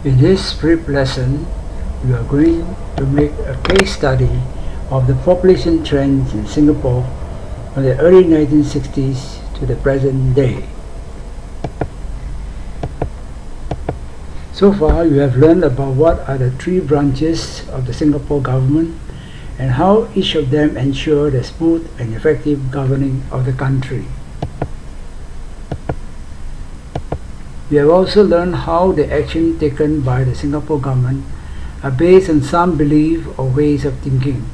In this brief lesson, we are going to make a case study of the population trends in Singapore from the early 1960s to the present day. So far, you have learned about what are the three branches of the Singapore government and how each of them ensure the smooth and effective governing of the country. We have also learned how the action taken by the Singapore government are based on some belief or ways of thinking.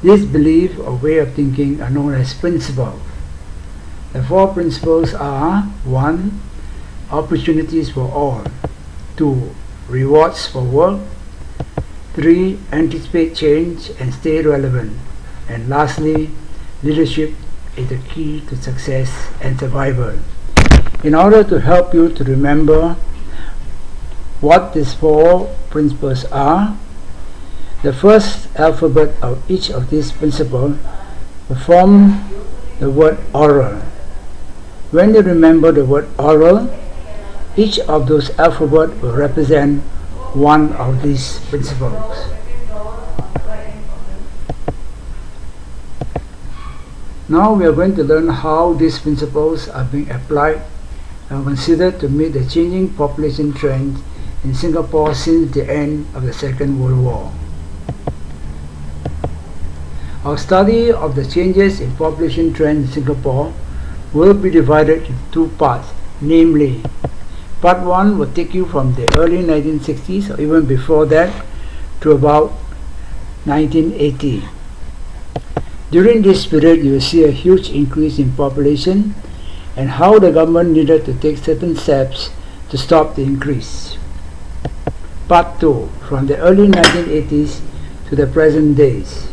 These belief or way of thinking are known as principles. The four principles are: 1. Opportunities for all. 2. Rewards for work. 3. Anticipate change and stay relevant. And lastly, leadership is the key to success and survival. In order to help you to remember what these four principles are, the first alphabet of each of these principles will form the word oral. When you remember the word oral, each of those alphabets will represent one of these principles. Now we are going to learn how these principles are being applied and considered to meet the changing population trend in Singapore since the end of the Second World War. Our study of the changes in population trend in Singapore will be divided into two parts, namely, Part 1 will take you from the early 1960s or even before that to about 1980. During this period, you will see a huge increase in population and how the government needed to take certain steps to stop the increase. Part 2, from the early 1980s to the present days.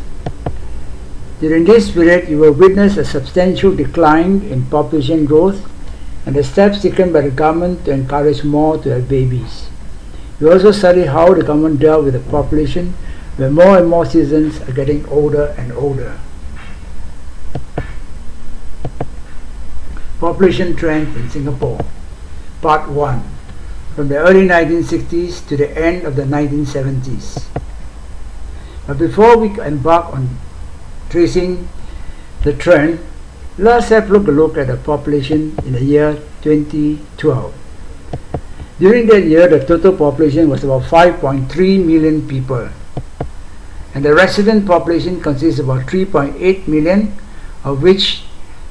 During this period, you will witness a substantial decline in population growth and the steps taken by the government to encourage more to have babies. We also study how the government dealt with the population where more and more citizens are getting older and older. Population trend in Singapore. Part 1. From the early 1960s to the end of the 1970s. But before we embark on tracing the trend, let's have a look at the population in the year 2012. During that year, the total population was about 5.3 million people, and the resident population consists of about 3.8 million, of which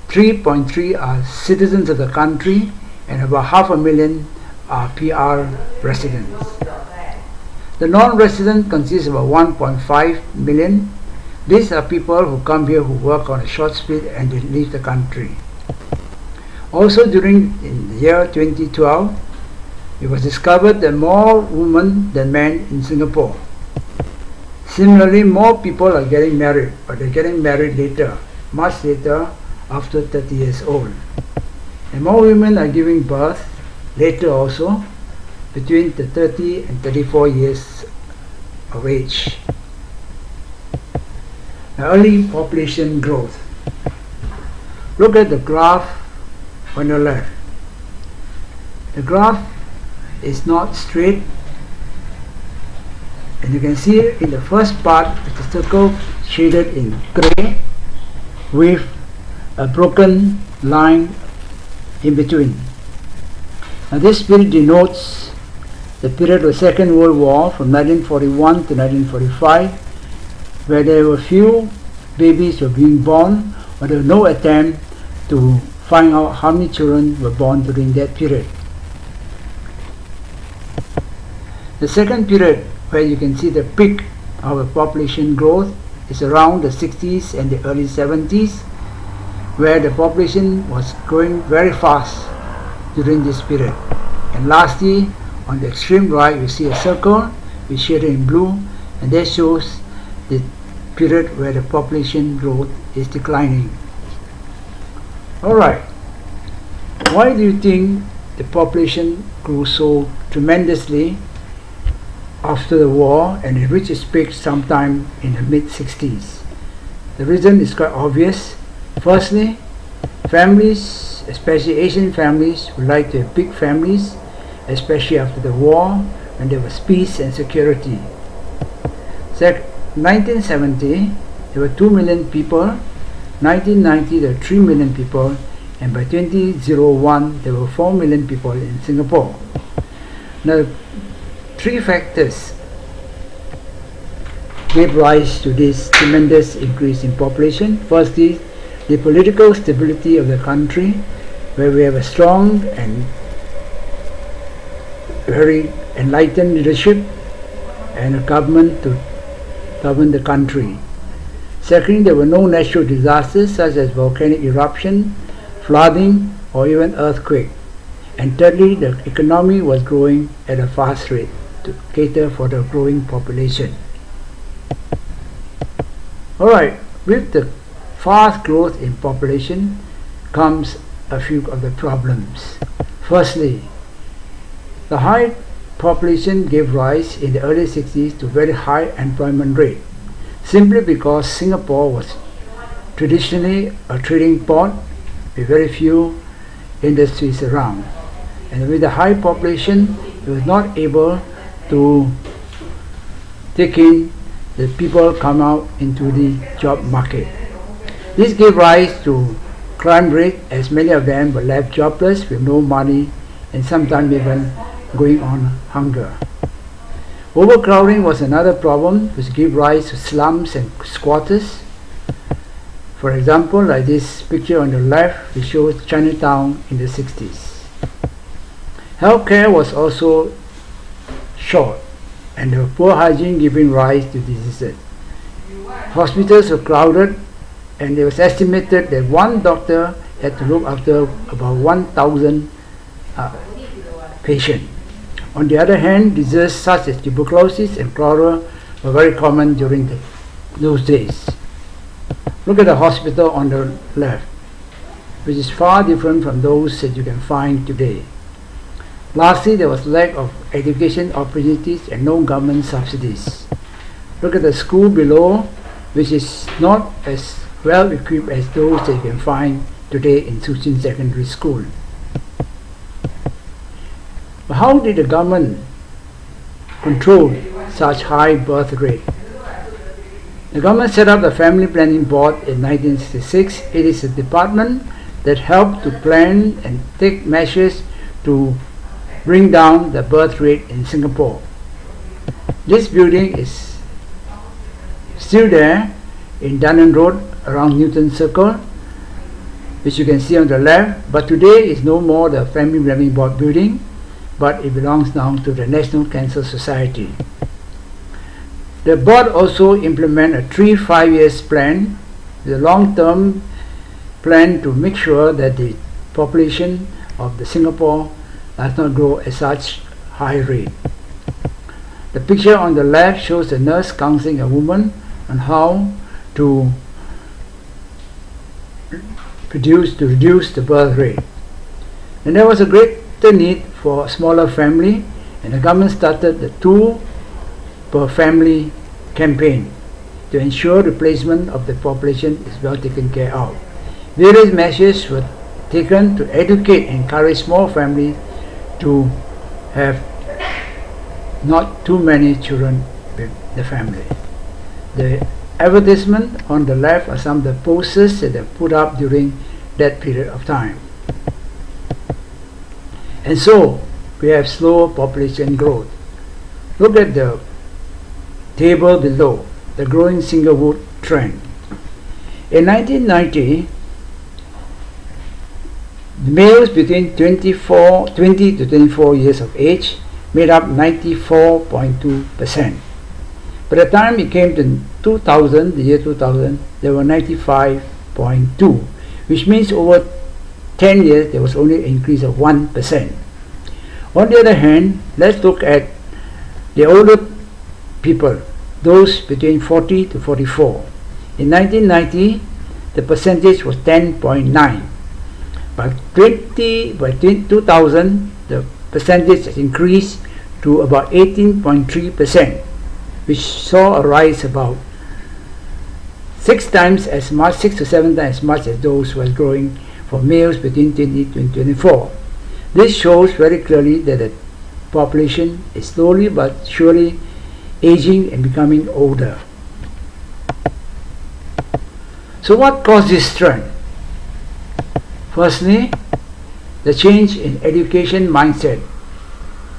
3.3 are citizens of the country and about 500,000 are PR residents. The non-resident consists of about 1.5 million. These are people who come here who work on a short stint and they leave the country. Also during the year 2012, it was discovered that more women than men in Singapore. Similarly, more people are getting married, but they're getting married later, much later, after 30 years old. And more women are giving birth later also, between the 30 and 34 years of age. The early population growth. Look at the graph on your left. The graph is not straight, and you can see in the first part the circle shaded in grey with a broken line in between. Now this period denotes the period of the Second World War from 1941 to 1945, where there were few babies were being born, but there was no attempt to find out how many children were born during that period. The second period, where you can see the peak of the population growth, is around the 60s and the early 70s, where the population was growing very fast during this period. And lastly, on the extreme right, you see a circle which is shaded in blue, and that shows the period where the population growth is declining. Alright, why do you think the population grew so tremendously after the war and it reached its peak sometime in the mid-60s? The reason is quite obvious. Firstly, families, especially Asian families, would like to have big families, especially after the war, when there was peace and security. 1970, there were 2 million people. 1990, there were 3 million people. And by 2001, there were 4 million people in Singapore. Now, three factors gave rise to this tremendous increase in population. Firstly, the political stability of the country, where we have a strong and very enlightened leadership and a government to govern the country. Secondly, there were no natural disasters such as volcanic eruption, flooding, or even earthquake. And thirdly, the economy was growing at a fast rate to cater for the growing population. Alright, with the fast growth in population comes a few of the problems. Firstly, the high population gave rise in the early 60s to very high employment rate, simply because Singapore was traditionally a trading port with very few industries around. And with the high population, it was not able to take in the people come out into the job market. This gave rise to crime rate, as many of them were left jobless with no money and sometimes even going on hunger. Overcrowding was another problem which gave rise to slums and squatters. For example, like this picture on the left, which shows Chinatown in the 60s. Healthcare was also short, and the poor hygiene giving rise to diseases. Hospitals were crowded, and it was estimated that one doctor had to look after about 1,000 patients. On the other hand, diseases such as tuberculosis and cholera were very common during those days. Look at the hospital on the left, which is far different from those that you can find today. Lastly, there was lack of education opportunities and no government subsidies. Look at the school below, which is not as well equipped as those that you can find today in Shuqun Secondary School. But how did the government control such high birth rate? The government set up the Family Planning Board in 1966. It is a department that helped to plan and take measures to bring down the birth rate in Singapore. This building is still there in Dunnan Road around Newton Circle, which you can see on the left, but today is no more the Family Planning Board building, but it belongs now to the National Cancer Society. The board also implement a 3-5 years plan, the long-term plan to make sure that the population of the Singapore does not grow at such high rate. The picture on the left shows a nurse counseling a woman on how to reduce the birth rate. And there was a greater need for a smaller family, and the government started the 2 per family campaign to ensure the placement of the population is well taken care of. Various measures were taken to educate and encourage small families to have not too many children with the family. The advertisement on the left are some of the posters that they put up during that period of time. And so we have slow population growth. Look at the table below, the growing Singlewood trend. In 1990, the males between 20 to 24 years of age made up 94.2%. By the time it came to the year 2000, there were 95.2, which means over 10 years there was only an increase of 1%. On the other hand, let's look at the older people, those between 40 to 44. In 1990, the percentage was 10.9. By 2000, the percentage has increased to about 18.3%, which saw a rise about 6 to 7 times as much as those who are growing for males between 20 to 24. This shows very clearly that the population is slowly but surely aging and becoming older. So what caused this trend? Firstly, the change in education mindset.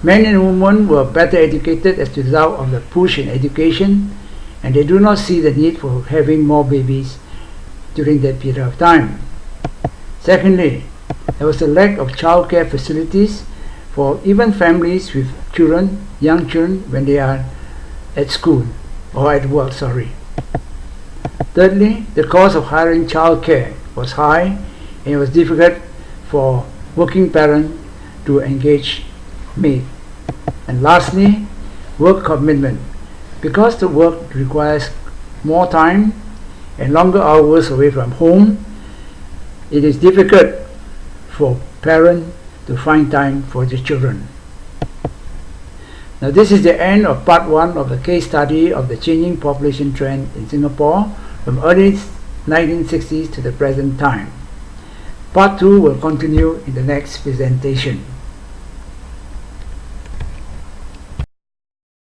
Men and women were better educated as a result of the push in education, and they do not see the need for having more babies during that period of time. Secondly, there was a lack of childcare facilities for even families with children, young children, when they are at school or at work. Thirdly, the cost of hiring childcare was high, and it was difficult for working parents to engage maid. And lastly, work commitment. Because the work requires more time and longer hours away from home, it is difficult for parents to find time for their children. Now this is the end of part 1 of the case study of the changing population trend in Singapore from early 1960s to the present time. Part 2 will continue in the next presentation.